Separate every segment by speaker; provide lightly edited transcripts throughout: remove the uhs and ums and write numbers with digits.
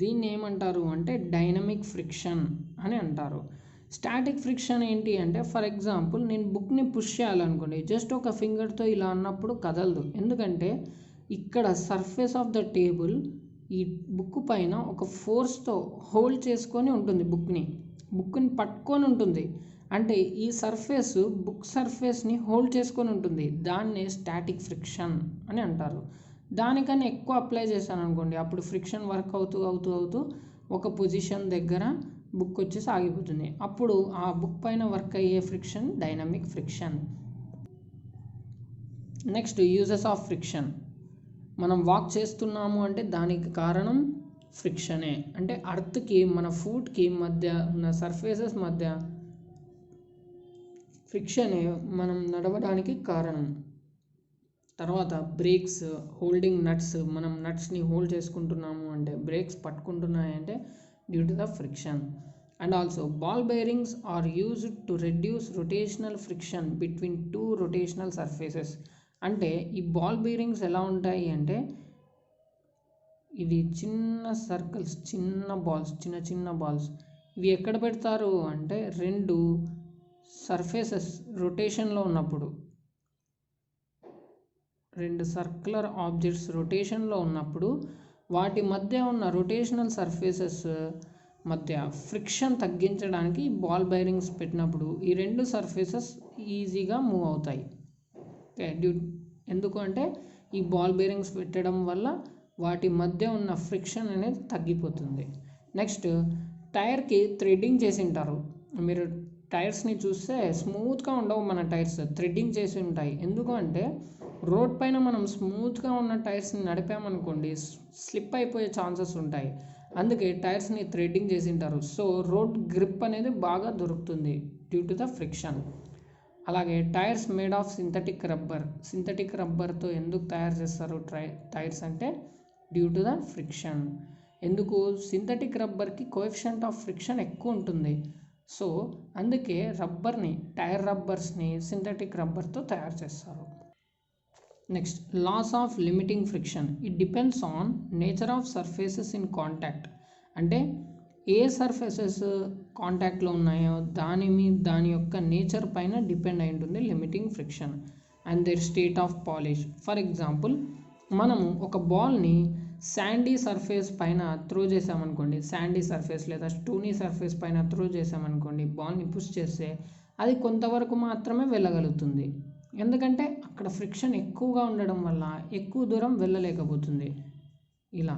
Speaker 1: దీన్ని ఏమంటారు అంటే డైనమిక్ ఫ్రిక్షన్ అని అంటారు. స్టాటిక్ ఫ్రిక్షన్ ఏంటి అంటే, ఫర్ ఎగ్జాంపుల్ నేను బుక్ని పుష్ చేయాలనుకోండి, జస్ట్ ఒక ఫింగర్తో ఇలా అన్నప్పుడు కదలదు. ఎందుకంటే ఇక్కడ సర్ఫేస్ ఆఫ్ ద టేబుల్ ఈ బుక్ పైన ఒక ఫోర్స్తో హోల్డ్ చేసుకొని ఉంటుంది, బుక్ని పట్టుకొని ఉంటుంది. అంటే ఈ సర్ఫేస్ బుక్ సర్ఫేస్ని హోల్డ్ చేసుకొని ఉంటుంది. దాన్నే స్టాటిక్ ఫ్రిక్షన్ అని అంటారు. దానికన్నా ఎక్కువ అప్లై చేశాను అనుకోండి, అప్పుడు ఫ్రిక్షన్ వర్క్ అవుతూ ఒక పొజిషన్ దగ్గర బుక్ వచ్చేసి ఆగిపోతుంది. అప్పుడు ఆ బుక్ పైన వర్క్ అయ్యే friction dynamic friction. Next uses of friction. మనం వాక్ చేస్తున్నాము అంటే దానికి కారణం ఫ్రిక్షనే. అంటే అర్త్కి మన ఫుట్కి మధ్య ఉన్న సర్ఫేసెస్ మధ్య ఫ్రిక్షనే మనం నడవడానికి కారణం. తర్వాత బ్రేక్స్, హోల్డింగ్ నట్స్, మనం నట్స్ని హోల్డ్ చేసుకుంటున్నాము అంటే, బ్రేక్స్ పట్టుకుంటున్నాయంటే due to the friction. And also ball bearings are used to reduce rotational friction between two rotational surfaces. అంటే ఈ బాల్ బేరింగ్స్ ఎలా ఉంటాయి అంటే, ఇది చిన్న సర్కిల్స్, చిన్న బాల్స్ ఇవి ఎక్కడ పెడతారు అంటే, రెండు సర్ఫేసెస్ రొటేషన్లో ఉన్నప్పుడు, రెండు సర్క్యులర్ ఆబ్జెక్ట్స్ రొటేషన్లో ఉన్నప్పుడు వాటి మధ్య ఉన్న రొటేషనల్ సర్ఫేసెస్ మధ్య ఫ్రిక్షన్ తగ్గించడానికి బాల్ బేరింగ్స్ పెట్టినప్పుడు ఈ రెండు సర్ఫేసెస్ ఈజీగా మూవ్ అవుతాయి. ఎందుకు అంటే ఈ బాల్ బేరింగ్స్ పెట్టడం వల్ల వాటి మధ్య ఉన్న ఫ్రిక్షన్ అనేది తగ్గిపోతుంది. నెక్స్ట్ టైర్కి థ్రెడ్డింగ్ చేసి ఉంటారు. మీరు టైర్స్ని చూస్తే స్మూత్గా ఉండవు, మన టైర్స్ థ్రెడ్డింగ్ చేసి ఉంటాయి. ఎందుకు అంటే రోడ్ పైన మనం స్మూత్గా ఉన్న టైర్స్ని నడిపామనుకోండి, స్లిప్ అయిపోయే ఛాన్సెస్ ఉంటాయి. అందుకే టైర్స్ని థ్రెడ్డింగ్ చేసి ఉంటారు. సో రోడ్ గ్రిప్ అనేది బాగా దొరుకుతుంది డ్యూ టు ద ఫ్రిక్షన్. అలాగే టైర్స్ మేడ్ ఆఫ్ సింథటిక్ రబ్బర్తో ఎందుకు తయారు చేస్తారు టైర్స్ అంటే డ్యూ టు ద ఫ్రిక్షన్. ఎందుకు? సింథటిక్ రబ్బర్కి కోఎఫిషియంట్ ఆఫ్ ఫ్రిక్షన్ ఎక్కువ ఉంటుంది. సో అందుకే టైర్ రబ్బర్స్ని సింథటిక్ రబ్బర్తో తయారు చేస్తారు. Next laws of limiting friction. It depends on nature of surfaces in contact. అంటే ఏ సర్ఫేసెస్ కాంటాక్ట్లో ఉన్నాయో దాని యొక్క నేచర్ పైన డిపెండ్ అయి ఉంటుంది limiting friction and their state of polish. For example, మనము ఒక బాల్ని శాండీ సర్ఫేస్ పైన త్రో చేసామనుకోండి, శాండీ సర్ఫేస్ లేదా స్టోనీ సర్ఫేస్ పైన త్రో చేసామనుకోండి, బాల్ని పుష్ చేస్తే అది కొంతవరకు మాత్రమే వెళ్ళగలుగుతుంది. ఎందుకంటే అక్కడ ఫ్రిక్షన్ ఎక్కువగా ఉండడం వల్ల ఎక్కువ దూరం వెళ్ళలేకపోతుంది. ఇలా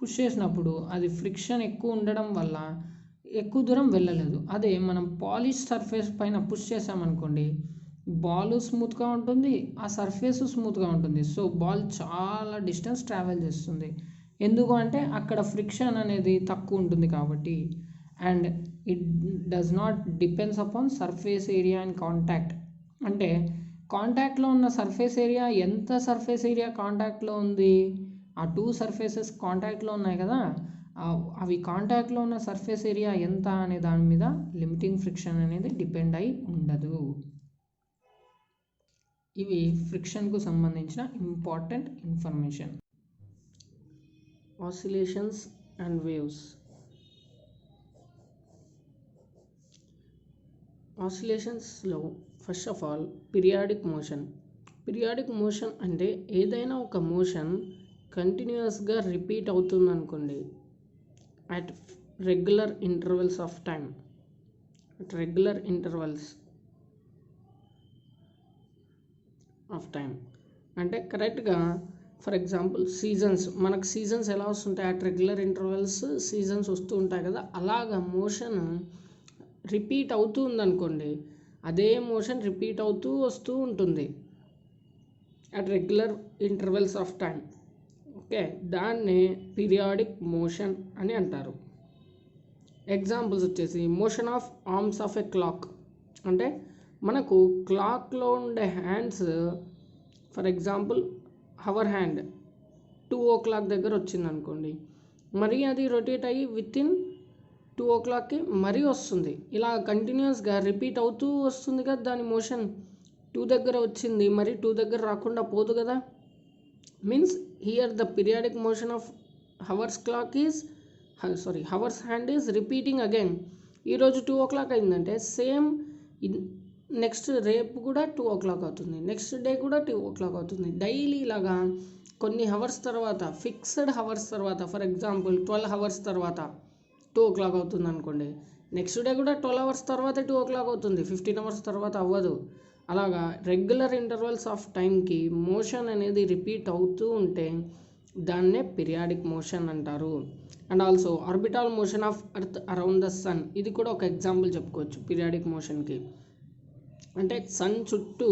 Speaker 1: పుష్ చేసినప్పుడు అది ఫ్రిక్షన్ ఎక్కువ ఉండడం వల్ల ఎక్కువ దూరం వెళ్ళలేదు. అదే మనం పాలిష్ సర్ఫేస్ పైన పుష్ చేసామనుకోండి, బాల్ స్మూత్గా ఉంటుంది, ఆ సర్ఫేస్ స్మూత్గా ఉంటుంది. సో బాల్ చాలా డిస్టెన్స్ ట్రావెల్ చేస్తుంది. ఎందుకు అంటే అక్కడ ఫ్రిక్షన్ అనేది తక్కువ ఉంటుంది కాబట్టి. And it does not depends upon surface area and contact. అంటే కాంటాక్ట్లో ఉన్న సర్ఫేస్ ఏరియా, ఎంత సర్ఫేస్ ఏరియా కాంటాక్ట్లో ఉంది, ఆ టూ సర్ఫేసెస్ కాంటాక్ట్లో ఉన్నాయి కదా, అవి కాంటాక్ట్లో ఉన్న సర్ఫేస్ ఏరియా ఎంత అనే దాని మీద లిమిటింగ్ ఫ్రిక్షన్ అనేది డిపెండ్ అయి ఉండదు. ఇవి ఫ్రిక్షన్కు సంబంధించిన important information. Oscillations and waves. ఆసిలేషన్స్లో first of all periodic motion అంటే ఏదైనా ఒక మోషన్ కంటిన్యూస్గా రిపీట్ అవుతుంది అనుకోండి, at regular intervals of time. అంటే కరెక్ట్గా, ఫర్ ఎగ్జాంపుల్ మనకు సీజన్స్ ఎలా వస్తుంటాయి, అట్ రెగ్యులర్ ఇంటర్వెల్స్ సీజన్స్ వస్తూ ఉంటాయి కదా, అలాగా మోషన్ రిపీట్ అవుతూ ఉందనుకోండి, అదే మోషన్ రిపీట్ అవుతూ వస్తూ ఉంటుంది at regular intervals of time. Okay, దాన్నే పీరియాడిక్ మోషన్ అని అంటారు. ఎగ్జాంపుల్స్ వచ్చేసి motion of arms of a clock. అంటే మనకు క్లాక్లో ఉండే hands, for example hour hand 2 o'clock దగ్గర వచ్చింది అనుకోండి, మరి అది రొటేట్ అయ్యి వితిన్ 2 o'clockకి మరీ వస్తుంది. ఇలా కంటిన్యూస్గా రిపీట్ అవుతూ వస్తుంది కదా, దాని మోషన్ 2 దగ్గర వచ్చింది మరి 2 దగ్గర రాకుండా పోదు కదా. Means here the periodic motion of hours hand is repeating again. ఈరోజు 2 o'clock అయిందంటే సేమ్ నెక్స్ట్ రేపు కూడా 2 o'clock అవుతుంది, నెక్స్ట్ డే కూడా 2 o'clock అవుతుంది. డైలీ ఇలాగా కొన్ని హవర్స్ తర్వాత, ఫిక్స్డ్ హవర్స్ తర్వాత, ఫర్ ఎగ్జాంపుల్ 12 hours తర్వాత 2 o'clock అవుతుంది అనుకోండి, నెక్స్ట్ డే కూడా 12 hours తర్వాత 2 o'clock అవుతుంది, 15 hours తర్వాత అవ్వదు. అలాగా రెగ్యులర్ ఇంటర్వల్స్ ఆఫ్ టైంకి మోషన్ అనేది రిపీట్ అవుతూ ఉంటే దాన్నే పీరియాడిక్ మోషన్ అంటారు. And also orbital motion of earth around the sun, ఇది కూడా ఒక ఎగ్జాంపుల్ చెప్పుకోవచ్చు పీరియాడిక్ మోషన్కి. అంటే సన్ చుట్టూ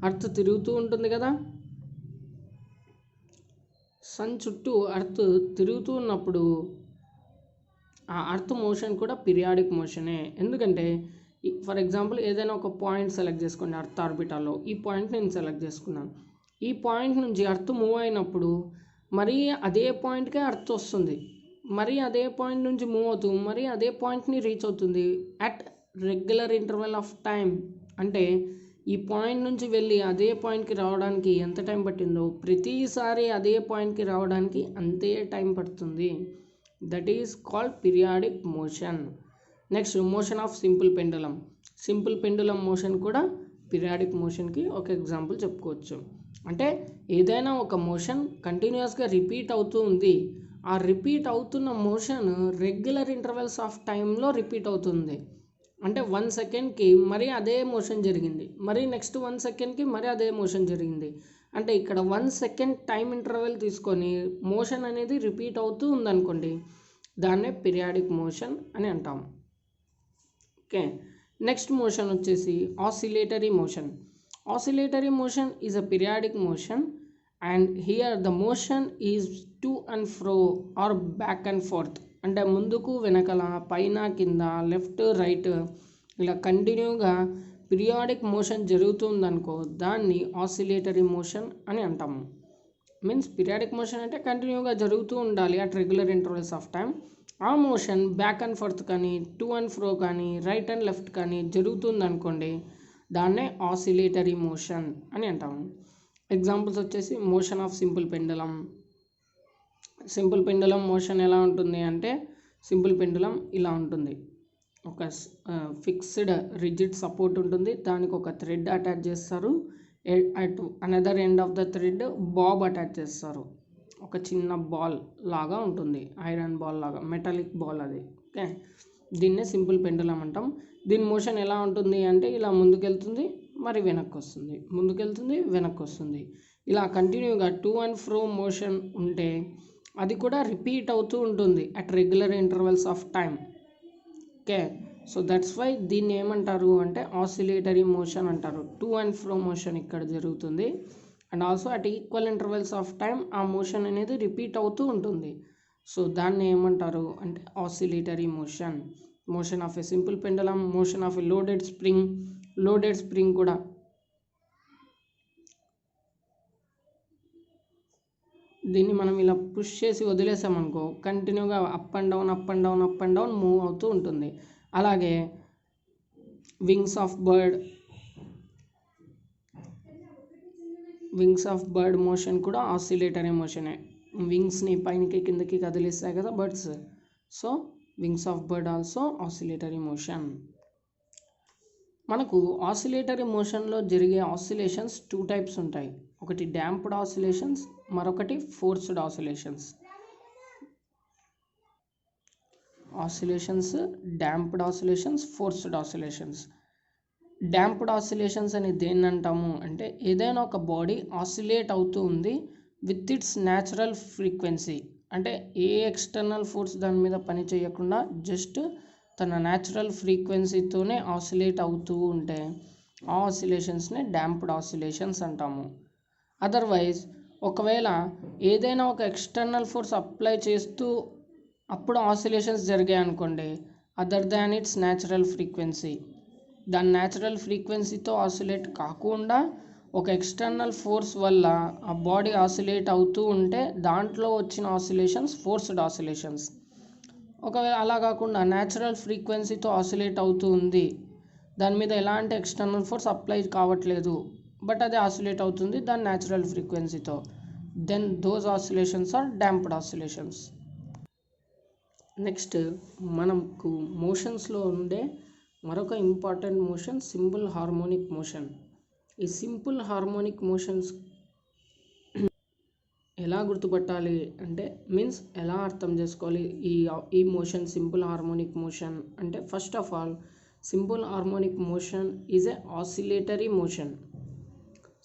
Speaker 1: ఎర్త్ తిరుగుతూ ఉంటుంది కదా, సన్ చుట్టూ ఎర్త్ తిరుగుతూ ఉన్నప్పుడు ఆ ఎర్త్ మోషన్ కూడా పీరియాడిక్ మోషనే. ఎందుకంటే ఫర్ ఎగ్జాంపుల్ ఏదైనా ఒక పాయింట్ సెలెక్ట్ చేసుకోండి ఎర్త్ ఆర్బిటాల్లో, ఈ పాయింట్ నేను సెలెక్ట్ చేసుకున్నాను. ఈ పాయింట్ నుంచి ఎర్త్ మూవ్ అయినప్పుడు మరీ అదే పాయింట్కే ఎర్త్ వస్తుంది, మరీ అదే పాయింట్ నుంచి మూవ్ అవుతూ మరీ అదే పాయింట్ని రీచ్ అవుతుంది at regular interval of time. అంటే ఈ పాయింట్ నుంచి వెళ్ళి అదే పాయింట్కి రావడానికి ఎంత టైం పట్టిందో ప్రతిసారి అదే పాయింట్కి రావడానికి అంతే టైం పడుతుంది. That is called periodic motion. Next motion of simple pendulum. Simple pendulum motion కూడా పీరియాడిక్ మోషన్కి ఒక ఎగ్జాంపుల్ చెప్పుకోవచ్చు. అంటే ఏదైనా ఒక మోషన్ కంటిన్యూస్గా రిపీట్ అవుతూ ఉంది, ఆ రిపీట్ అవుతున్న మోషన్ రెగ్యులర్ ఇంటర్వెల్స్ ఆఫ్ టైంలో రిపీట్ అవుతుంది. అంటే 1 సెకండ్కి మరీ అదే మోషన్ జరిగింది, మరి నెక్స్ట్ 1 సెకండ్కి మరీ అదే మోషన్ జరిగింది. అంటే ఇక్కడ 1 second టైం ఇంటర్వెల్ తీసుకొని మోషన్ అనేది రిపీట్ అవుతూ ఉందనుకోండి, దాన్నే పీరియాడిక్ మోషన్ అని అంటాం. ఓకే, నెక్స్ట్ మోషన్ వచ్చేసి oscillatory motion. Oscillatory motion is a periodic motion and here the motion is to and fro or back and forth. అంటే ముందుకు వెనకల, పైన కింద, లెఫ్ట్ రైట్ ఇలా కంటిన్యూగా పీరియాడిక్ మోషన్ జరుగుతుందనుకో దాన్ని ఆసిలేటరీ మోషన్ అని అంటాము. మీన్స్ పీరియాడిక్ మోషన్ అంటే కంటిన్యూగా జరుగుతూ ఉండాలి at regular intervals of time. ఆ మోషన్ బ్యాక్ అండ్ ఫోర్త్ కానీ, టు అండ్ ఫ్రో కానీ, రైట్ అండ్ లెఫ్ట్ కానీ జరుగుతుంది అనుకోండి, దాన్నే ఆసిలేటరీ మోషన్ అని అంటాము. ఎగ్జాంపుల్స్ వచ్చేసి motion of simple pendulum. Simple pendulum motion ఎలా ఉంటుంది అంటే, సింపుల్ పెండులం ఇలా ఉంటుంది. ఒక ఫిక్స్డ్ రిజిడ్ సపోర్ట్ ఉంటుంది, దానికి ఒక థ్రెడ్ అటాచ్ చేస్తారు, at another end of the thread Bob attach చేస్తారు. ఒక చిన్న బాల్ లాగా ఉంటుంది, ఐరన్ బాల్ లాగా, మెటాలిక్ బాల్ అది. ఓకే, దీన్నే సింపుల్ పెండులం అంటాం. దీని మోషన్ ఎలా ఉంటుంది అంటే ఇలా ముందుకెళ్తుంది, మరి వెనక్కి వస్తుంది, ముందుకెళ్తుంది, వెనక్కి వస్తుంది. ఇలా కంటిన్యూగా టు అండ్ ఫ్రో మోషన్ ఉంటే అది కూడా రిపీట్ అవుతూ ఉంటుంది at regular intervals of time. Okay, so that's why దీన్ని ఏమంటారు అంటే ఆసిలేటరీ మోషన్ అంటారు. టు అండ్ ఫ్రో మోషన్ ఇక్కడ జరుగుతుంది and also at equal intervals of time ఆ మోషన్ అనేది రిపీట్ అవుతూ ఉంటుంది. సో దాన్ని ఏమంటారు అంటే oscillatory motion. Motion of a simple pendulum, motion of a loaded spring. Loaded spring కూడా దీన్ని మనం ఇలా పుష్ చేసి వదిలేసామనుకో కంటిన్యూగా up and down, up and down, up and down move అవుతూ ఉంటుంది. అలాగే వింగ్స్ ఆఫ్ బర్డ్ మోషన్ కూడా ఆసిలేటరీ మోషనే. వింగ్స్ని పైనకి కిందకి కదిలిస్తాయి కదా birds, so wings of bird also oscillatory motion. మనకు ఆసిలేటరీ మోషన్లో జరిగే ఆసిలేషన్స్ 2 types ఉంటాయి. ఒకటి డాంప్డ్ ఆసిలేషన్స్, మరొకటి forced oscillations. Damped oscillations, forced oscillations. Damped oscillations అని దేన్ని అంటాము అంటే ఏదైనా ఒక బాడీ ఆసిలేట్ అవుతూ ఉంది విత్ ఇట్స్ న్యాచురల్ ఫ్రీక్వెన్సీ. అంటే ఏ ఎక్స్టర్నల్ ఫోర్స్ దాని మీద పని చేయకుండా జస్ట్ తన న్యాచురల్ ఫ్రీక్వెన్సీతోనే ఆసిలేట్ అవుతూ ఉంటే ఆ ఆసిలేషన్స్ని డాంప్డ్ ఆసిలేషన్స్ అంటాము. అదర్వైజ్ ఒకవేళ ఏదైనా ఒక ఎక్స్టర్నల్ ఫోర్స్ అప్లై చేస్తూ అప్పుడు ఆసిలేషన్స్ జరిగాయి అనుకోండి, other than it's natural frequency, దాని న్యాచురల్ ఫ్రీక్వెన్సీతో ఆసిలేట్ కాకుండా ఒక ఎక్స్టర్నల్ ఫోర్స్ వల్ల ఆ బాడీ ఆసిలేట్ అవుతూ ఉంటే దాంట్లో వచ్చిన ఆసిలేషన్స్ ఫోర్స్డ్ ఆసిలేషన్స్. ఒకవేళ అలా కాకుండా న్యాచురల్ ఫ్రీక్వెన్సీతో ఆసిలేట్ అవుతూ ఉంది, దాని మీద ఎలాంటి ఎక్స్టర్నల్ ఫోర్స్ అప్లై కావట్లేదు, బట్ అది ఆసిలేట్ అవుతుంది దాని న్యాచురల్ ఫ్రీక్వెన్సీతో, then those oscillations are damped oscillations. Next మనకు మోషన్స్లో ఉండే మరొక important motion simple harmonic motion. ఈ సింపుల్ హార్మోనిక్ మోషన్స్ ఎలా గుర్తుపట్టాలి అంటే మీన్స్ ఎలా అర్థం చేసుకోవాలి ఈ మోషన్ సింపుల్ హార్మోనిక్ మోషన్ అంటే, first of all simple harmonic motion is a oscillatory motion.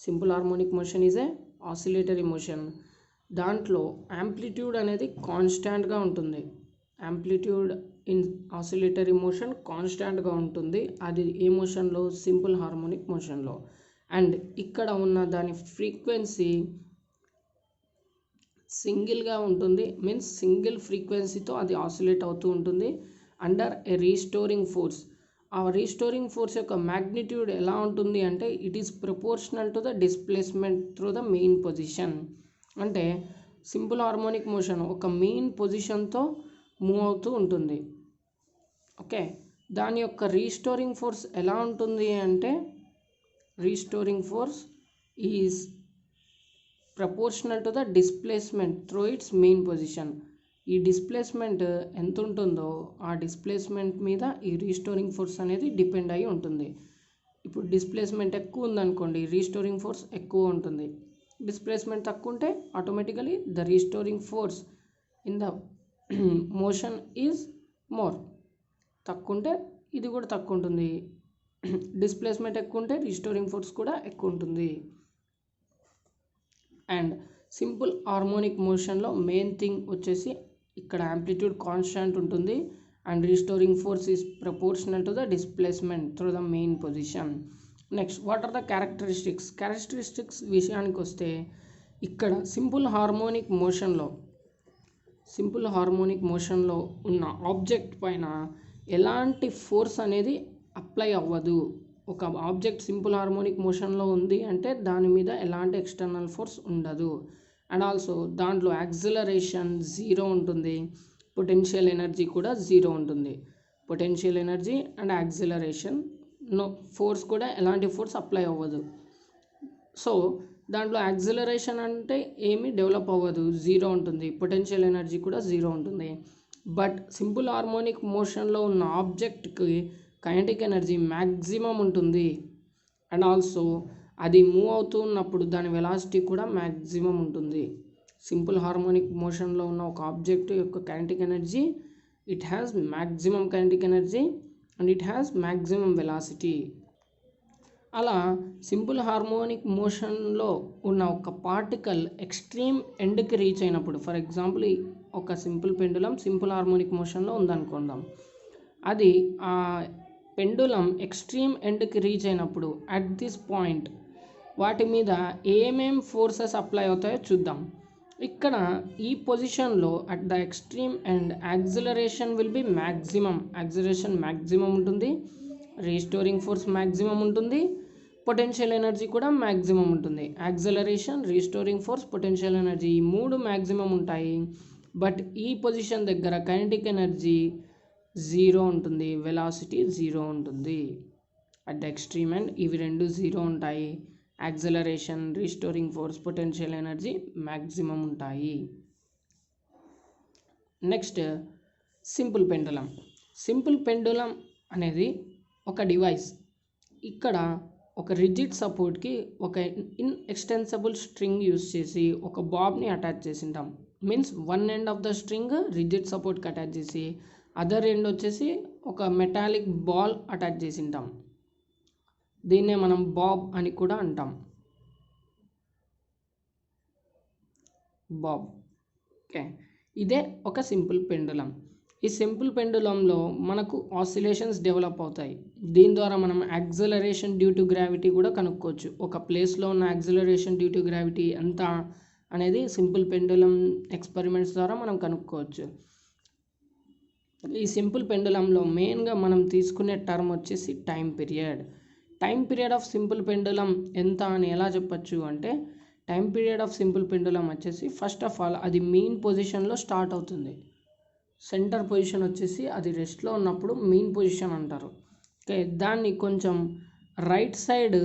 Speaker 1: Simple harmonic motion is a oscillatory motion. దాంట్లో యాంప్లిట్యూడ్ అనేది కాన్స్టాంట్గా ఉంటుంది. యాంప్లిట్యూడ్ ఇన్ ఆసిలేటరీ మోషన్ కాన్స్టాంట్గా ఉంటుంది. అది ఏ మోషన్లో? సింపుల్ హార్మోనిక్ మోషన్లో. అండ్ ఇక్కడ ఉన్న దాని ఫ్రీక్వెన్సీ సింగిల్గా ఉంటుంది. మీన్స్ సింగిల్ ఫ్రీక్వెన్సీతో అది ఆసిలేట్ అవుతూ ఉంటుంది అండర్ ఏ రీస్టోరింగ్ ఫోర్స్. ఆ రీస్టోరింగ్ ఫోర్స్ యొక్క మ్యాగ్నిట్యూడ్ ఎలా ఉంటుంది అంటే it is proportional to the displacement through the main position. అంటే సింపుల్ హార్మోనిక్ మోషన్ ఒక మెయిన్ పొజిషన్తో మూవ్ అవుతూ ఉంటుంది. ఓకే, దాని యొక్క రీస్టోరింగ్ ఫోర్స్ ఎలా ఉంటుంది అంటే restoring force is proportional to the displacement through it's main position. ఈ డిస్ప్లేస్మెంట్ ఎంత ఉంటుందో ఆ డిస్ప్లేస్మెంట్ మీద ఈ రీస్టోరింగ్ ఫోర్స్ అనేది డిపెండ్ అయి ఉంటుంది. ఇప్పుడు డిస్ప్లేస్మెంట్ ఎక్కువ ఉందనుకోండి, రీస్టోరింగ్ ఫోర్స్ ఎక్కువ ఉంటుంది. డిస్ప్లేస్మెంట్ తక్కువ ఉంటే automatically the restoring force in the motion is more. తక్కువ ఉంటే ఇది కూడా తక్కువ ఉంటుంది. డిస్ప్లేస్మెంట్ ఎక్కువ ఉంటే రీస్టోరింగ్ ఫోర్స్ కూడా ఎక్కువ ఉంటుంది. అండ్ సింపుల్ హార్మోనిక్ మోషన్లో మెయిన్ థింగ్ వచ్చేసి ఇక్కడ యాంప్లిట్యూడ్ కాన్స్టాంట్ ఉంటుంది and restoring force is proportional to the displacement through the main position. Next what are the characteristics విషయానికి వస్తే, ఇక్కడ సింపుల్ హార్మోనిక్ మోషన్లో ఉన్న ఆబ్జెక్ట్ పైన ఎలాంటి ఫోర్స్ అనేది అప్లై అవ్వదు. ఒక ఆబ్జెక్ట్ సింపుల్ హార్మోనిక్ మోషన్లో ఉంది అంటే దాని మీద ఎలాంటి ఎక్స్టర్నల్ ఫోర్స్ ఉండదు. అండ్ ఆల్సో దాంట్లో యాక్సిలరేషన్ 0 ఉంటుంది, పొటెన్షియల్ ఎనర్జీ కూడా 0 ఉంటుంది. Potential energy and acceleration force కూడా ఎలాంటి ఫోర్స్ అప్లై అవ్వదు. సో దాంట్లో యాక్సిలరేషన్ అంటే ఏమీ డెవలప్ అవ్వదు, 0 ఉంటుంది. పొటెన్షియల్ ఎనర్జీ కూడా 0 ఉంటుంది. బట్ సింపుల్ హార్మోనిక్ మోషన్లో ఉన్న ఆబ్జెక్ట్కి కైనెటిక్ ఎనర్జీ మ్యాక్సిమం ఉంటుంది. అండ్ ఆల్సో అది మూవ్ అవుతూ ఉన్నప్పుడు దాని వెలాసిటీ కూడా మ్యాక్సిమం ఉంటుంది. సింపుల్ హార్మోనిక్ మోషన్లో ఉన్న ఒక ఆబ్జెక్ట్ యొక్క kinetic energy, it has maximum kinetic energy and it has maximum velocity. అలా సింపుల్ హార్మోనిక్ మోషన్లో ఉన్న ఒక పార్టికల్ ఎక్స్ట్రీమ్ ఎండ్కి రీచ్ అయినప్పుడు, ఫర్ ఎగ్జాంపుల్ ఒక సింపుల్ పెండులం సింపుల్ హార్మోనిక్ మోషన్లో ఉందనుకుందాం, అది ఆ పెండులం ఎక్స్ట్రీమ్ ఎండ్కి రీచ్ అయినప్పుడు అట్ దిస్ పాయింట్ వాటి మీద ఏమేం ఫోర్సెస్ అప్లై అవుతాయో చూద్దాం. ఇక్కడ ఈ పొజిషన్లో at the extreme end acceleration will be maximum. Acceleration maximum ఉంటుంది, రీస్టోరింగ్ ఫోర్స్ మ్యాక్సిమం ఉంటుంది, పొటెన్షియల్ ఎనర్జీ కూడా మ్యాక్సిమం ఉంటుంది. Acceleration, restoring force, potential energy ఈ 3 మ్యాక్సిమం ఉంటాయి. బట్ ఈ పొజిషన్ దగ్గర కైనెటిక్ ఎనర్జీ 0 ఉంటుంది, వెలాసిటీ 0 ఉంటుంది. అట్ ద ఎక్స్ట్రీమ్ ఎండ్ ఇవి 2 0 ఉంటాయి. Acceleration, restoring force, potential energy maximum ఉంటాయి. Next simple pendulum. Simple pendulum అనేది ఒక డివైస్. ఇక్కడ ఒక రిజిడ్ సపోర్ట్కి ఒక ఇన్ఎక్స్టెన్సిబుల్ స్ట్రింగ్ యూస్ చేసి ఒక బాబ్ని అటాచ్ చేసింటాం. Means one end of the string rigid సపోర్ట్కి అటాచ్ చేసి అదర్ ఎండ్ వచ్చేసి ఒక మెటాలిక్ బాల్ అటాచ్ చేసింటాం. దీన్నే మనం బాబ్ అని కూడా అంటాం. బాబ్. ఓకే, ఇదే ఒక సింపుల్ పెండులం. ఈ సింపుల్ పెండులంలో మనకు ఆసిలేషన్స్ డెవలప్ అవుతాయి. దీని ద్వారా మనం యాక్సిలరేషన్ డ్యూ టు గ్రావిటీ కూడా కనుక్కోవచ్చు. ఒక ప్లేస్లో ఉన్న యాక్సిలరేషన్ డ్యూ టు గ్రావిటీ ఎంత అనేది సింపుల్ పెండులం ఎక్స్పెరిమెంట్స్ ద్వారా మనం కనుక్కోవచ్చు. ఈ సింపుల్ పెండులంలో మెయిన్గా మనం తీసుకునే టర్మ్ వచ్చేసి time period of simple pendulum ఎంత అని ఎలా చెప్పచ్చు అంటే, time period of simple pendulum వచ్చేసి ఫస్ట్ ఆఫ్ ఆల్ అది మెయిన్ పొజిషన్లో స్టార్ట్ అవుతుంది. సెంటర్ పొజిషన్ వచ్చేసి అది రెస్ట్లో ఉన్నప్పుడు మెయిన్ పొజిషన్ అంటారు. ఓకే, దాన్ని కొంచెం రైట్ సైడ్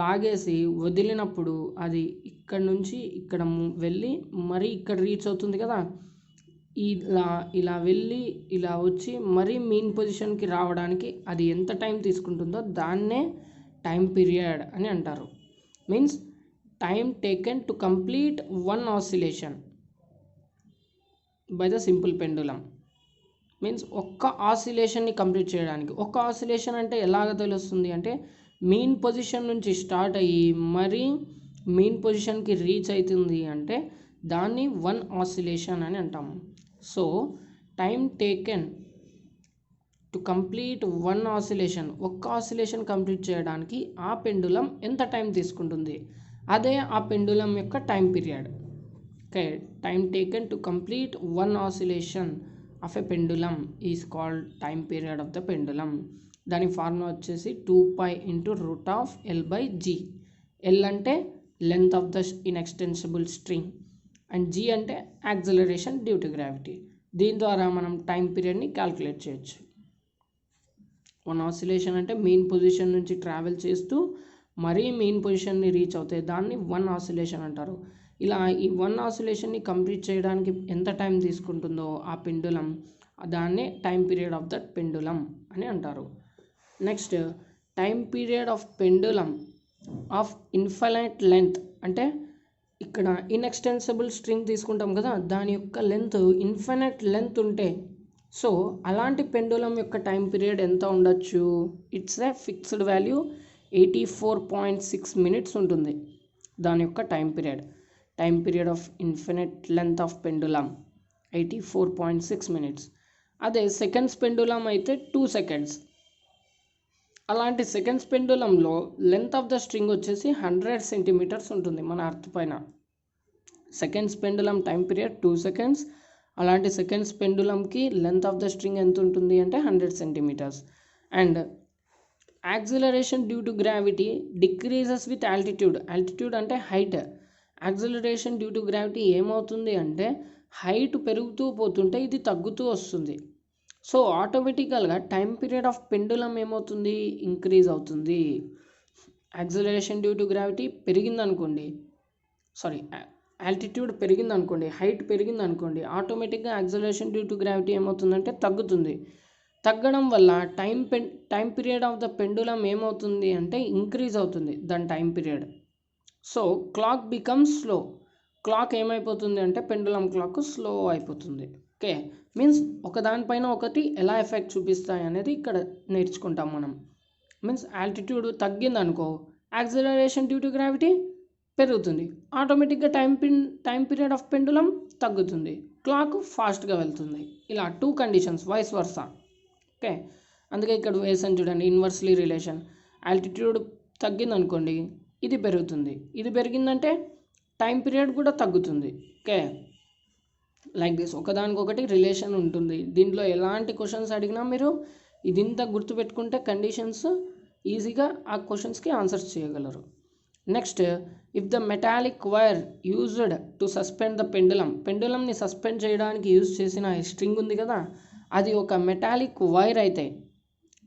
Speaker 1: లాగేసి వదిలినప్పుడు అది ఇక్కడ నుంచి ఇక్కడ వెళ్ళి మరీ ఇక్కడ రీచ్ అవుతుంది కదా.
Speaker 2: ఇలా ఇలా వెళ్ళి ఇలా వచ్చి మరీ మీన్ పొజిషన్కి రావడానికి అది ఎంత టైం తీసుకుంటుందో దాన్నే టైం పీరియడ్ అని అంటారు. Means time taken to complete one oscillation by the simple pendulum. Means ఒక్క ఆసిలేషన్ని కంప్లీట్ చేయడానికి. ఒక్క ఆసిలేషన్ అంటే ఎలాగ తెలుస్తుంది అంటే మీన్ పొజిషన్ నుంచి స్టార్ట్ అయ్యి మరీ మీన్ పొజిషన్కి రీచ్ అవుతుంది అంటే దాన్ని వన్ ఆసిలేషన్ అని అంటాము. So time taken to complete one oscillation, ఒక్క ఆసిలేషన్ కంప్లీట్ చేయడానికి ఆ పెండులం ఎంత టైం తీసుకుంటుంది, అదే ఆ పెండులం యొక్క time period. Okay, time taken to complete one oscillation of a pendulum is called time period of the pendulum. దాని formula వచ్చేసి 2π × √L/g. L అంటే length of the inextensible string and g అంటే acceleration due to gravity. దీని ద్వారా మనం time పీరియడ్ని calculate చేయొచ్చు. One oscillation అంటే మెయిన్ పొజిషన్ నుంచి ట్రావెల్ చేస్తూ మరీ మెయిన్ పొజిషన్ని రీచ్ అవుతాయి, దాన్ని వన్ ఆసిలేషన్ అంటారు. ఇలా ఈ వన్ ఆసిలేషన్ని కంప్లీట్ చేయడానికి ఎంత టైం తీసుకుంటుందో ఆ పెండులం, దాన్నే time period of that pendulum అని అంటారు. Next time period of pendulum of infinite length అంటే ఇక్కడ ఇన్ఎక్స్టెన్సిబుల్ స్ట్రింగ్ తీసుకుంటాం కదా, దాని యొక్క లెంత్ ఇన్ఫైనైట్ లెంత్ ఉంటే సో అలాంటి పెండులం యొక్క టైం పీరియడ్ ఎంత ఉండొచ్చు, it's a fixed value 84.6 minutes ఉంటుంది దాని యొక్క time period of infinite length of pendulum 84.6 minutes. అదే సెకండ్స్ పెండులం అయితే 2 seconds. అలాంటి సెకండ్స్ పెండులంలో లెంత్ ఆఫ్ ద స్ట్రింగ్ వచ్చేసి 100 centimeters ఉంటుంది మన అర్త్ పైన. Seconds pendulum time period 2 seconds. అలాంటి సెకండ్స్ పెండులంకి లెంత్ ఆఫ్ ద స్ట్రింగ్ ఎంత ఉంటుంది అంటే 100 centimeters. And acceleration due to gravity decreases with altitude. Altitude అంటే height. Acceleration due to gravity ఏమవుతుంది అంటే హైట్ పెరుగుతూ పోతుంటే ఇది తగ్గుతూ వస్తుంది. సో ఆటోమేటికల్గా టైం పీరియడ్ ఆఫ్ పెండులం ఏమవుతుంది, ఇంక్రీజ్ అవుతుంది. యాక్సిలరేషన్ డ్యూ టు గ్రావిటీ పెరిగిందనుకోండి, ఆల్టిట్యూడ్ పెరిగిందనుకోండి, హైట్ పెరిగిందనుకోండి, ఆటోమేటిక్గా యాక్సిలరేషన్ డ్యూ టు గ్రావిటీ ఏమవుతుందంటే తగ్గుతుంది. తగ్గడం వల్ల time period of the pendulum ఏమవుతుంది అంటే ఇంక్రీజ్ అవుతుంది దాని time period. So clock becomes slow. Clock ఏమైపోతుంది అంటే పెండులం క్లాక్ స్లో అయిపోతుంది. ఓకే, మీన్స్ ఒకదానిపైన ఒకటి ఎలా ఎఫెక్ట్ చూపిస్తాయి అనేది ఇక్కడ నేర్చుకుంటాం మనం. మీన్స్ ఆల్టిట్యూడ్ తగ్గిందనుకో యాక్సిలరేషన్ డ్యూ టు గ్రావిటీ పెరుగుతుంది, ఆటోమేటిక్గా టైం పీరియడ్ ఆఫ్ పెండులం తగ్గుతుంది, క్లాక్ ఫాస్ట్గా వెళ్తుంది. ఇలా 2 conditions వైస్ వర్సా. ఓకే, అందుకే ఇక్కడ వేసాను చూడండి, ఇన్వర్స్లీ రిలేషన్. ఆల్టిట్యూడ్ తగ్గిందనుకోండి ఇది పెరుగుతుంది, ఇది పెరిగిందంటే టైం పీరియడ్ కూడా తగ్గుతుంది. ఓకే, లైక్ దిస్ ఒకదానికొకటి రిలేషన్ ఉంటుంది. దీంట్లో ఎలాంటి క్వశ్చన్స్ అడిగినా మీరు ఇదింత గుర్తుపెట్టుకుంటే కండిషన్స్ ఈజీగా ఆ క్వశ్చన్స్కి ఆన్సర్స్ చేయగలరు. Next, if the metallic wire used to suspend the pendulum, పెండులంని సస్పెండ్ చేయడానికి యూజ్ చేసిన స్ట్రింగ్ ఉంది కదా, అది ఒక మెటాలిక్ వైర్ అయితే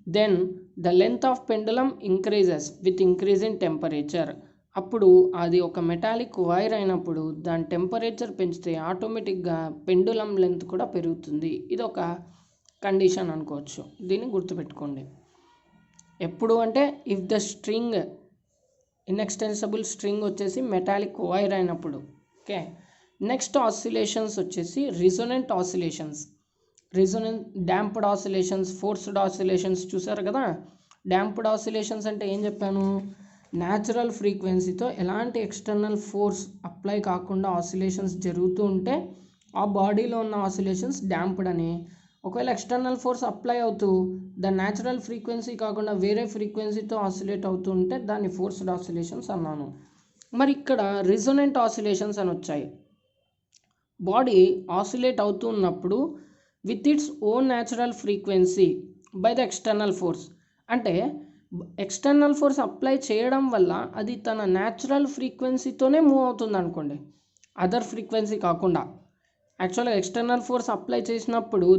Speaker 2: then the length of pendulum increases with increase in temperature. అప్పుడు అది ఒక మెటాలిక్ వైర్ అయినప్పుడు దాని టెంపరేచర్ పెంచితే ఆటోమేటిక్గా పెండులం లెంత్ కూడా పెరుగుతుంది. ఇది ఒక కండిషన్ అనుకోవచ్చు, దీన్ని గుర్తుపెట్టుకోండి. ఎప్పుడు అంటే if the string inextensible string వచ్చేసి మెటాలిక్ వైర్ అయినప్పుడు. ఓకే, నెక్స్ట్ ఆసిలేషన్స్ వచ్చేసి resonant oscillations. Damped oscillations, forced oscillations చూసారు కదా. డాంప్డ్ ఆసిలేషన్స్ అంటే ఏం చెప్పాను, న్యాచురల్ ఫ్రీక్వెన్సీతో ఎలాంటి ఎక్స్టర్నల్ ఫోర్స్ అప్లై కాకుండా ఆసిలేషన్స్ జరుగుతూ ఉంటే ఆ బాడీలో ఉన్న ఆసిలేషన్స్ డాంప్డ్ అని. ఒకవేళ ఎక్స్టర్నల్ ఫోర్స్ అప్లై అవుతూ ద న్యాచురల్ ఫ్రీక్వెన్సీ కాకుండా వేరే ఫ్రీక్వెన్సీతో ఆసిలేట్ అవుతూ ఉంటే దాన్ని ఫోర్స్డ్ ఆసిలేషన్స్ అన్నాను. మరి ఇక్కడ రిజొనెంట్ ఆసిలేషన్స్ అని వచ్చాయి. బాడీ ఆసిలేట్ అవుతూ ఉన్నప్పుడు with its own natural frequency by the external force. అంటే ఎక్స్టర్నల్ ఫోర్స్ అప్లై చేయడం వల్ల అది తన న్యాచురల్ ఫ్రీక్వెన్సీతోనే మూవ్ అవుతుంది అనుకోండి, అదర్ ఫ్రీక్వెన్సీ కాకుండా. యాక్చువల్గా ఎక్స్టర్నల్ ఫోర్స్ అప్లై చేసినప్పుడు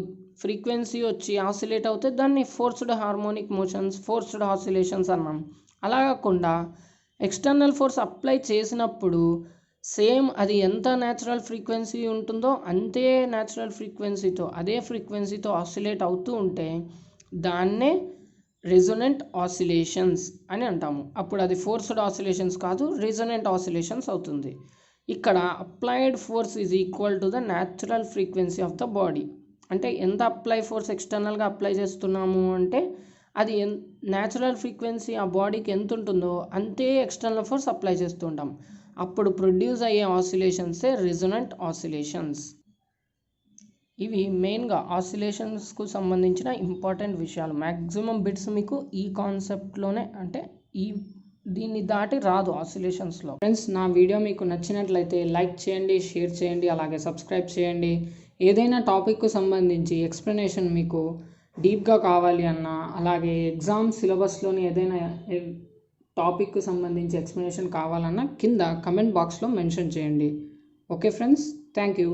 Speaker 2: ఫ్రీక్వెన్సీ వచ్చి ఆసిలేట్ అవుతే దాన్ని forced harmonic motions, forced oscillations అన్నాం. అలా కాకుండా ఎక్స్టర్నల్ ఫోర్స్ అప్లై చేసినప్పుడు సేమ్ అది ఎంత న్యాచురల్ ఫ్రీక్వెన్సీ ఉంటుందో అంతే న్యాచురల్ ఫ్రీక్వెన్సీతో అదే ఫ్రీక్వెన్సీతో ఆసిలేట్ అవుతూ ఉంటే దాన్నే రెజొనెంట్ ఆసిలేషన్స్ అని అంటాము. అప్పుడు అది ఫోర్స్డ్ ఆసిలేషన్స్ కాదు, రెజొనెంట్ ఆసిలేషన్స్ అవుతుంది. ఇక్కడ applied force is equal to the natural frequency of the body. అంటే ఎంత ఫోర్స్ ఎక్స్టర్నల్గా అప్లై చేస్తున్నాము అంటే అది న్యాచురల్ ఫ్రీక్వెన్సీ ఆ బాడీకి ఎంత ఉంటుందో అంతే ఎక్స్టర్నల్ ఫోర్స్ అప్లై చేస్తూ ఉంటాం. అప్పుడు ప్రొడ్యూస్ అయ్యే ఆసిలేషన్సే రెజొనెంట్ ఆసిలేషన్స్. ఇవి మెయిన్గా ఆసిలేషన్స్కు సంబంధించిన ఇంపార్టెంట్ విషయాలు. మ్యాక్సిమం బిట్స్ మీకు ఈ కాన్సెప్ట్లోనే, అంటే దీన్ని దాటి రాదు ఆసిలేషన్స్లో. ఫ్రెండ్స్, నా వీడియో మీకు నచ్చినట్లయితే లైక్ చేయండి, షేర్ చేయండి, అలాగే సబ్స్క్రైబ్ చేయండి. ఏదైనా టాపిక్కు సంబంధించి ఎక్స్ప్లెనేషన్ మీకు డీప్గా కావాలి అన్నా, అలాగే ఎగ్జామ్ సిలబస్లోని ఏదైనా టాపిక్కు సంబంధించి ఎక్స్ప్లెనేషన్ కావాలన్నా కింద కమెంట్ బాక్స్లో మెన్షన్ చేయండి. Okay friends, thank you.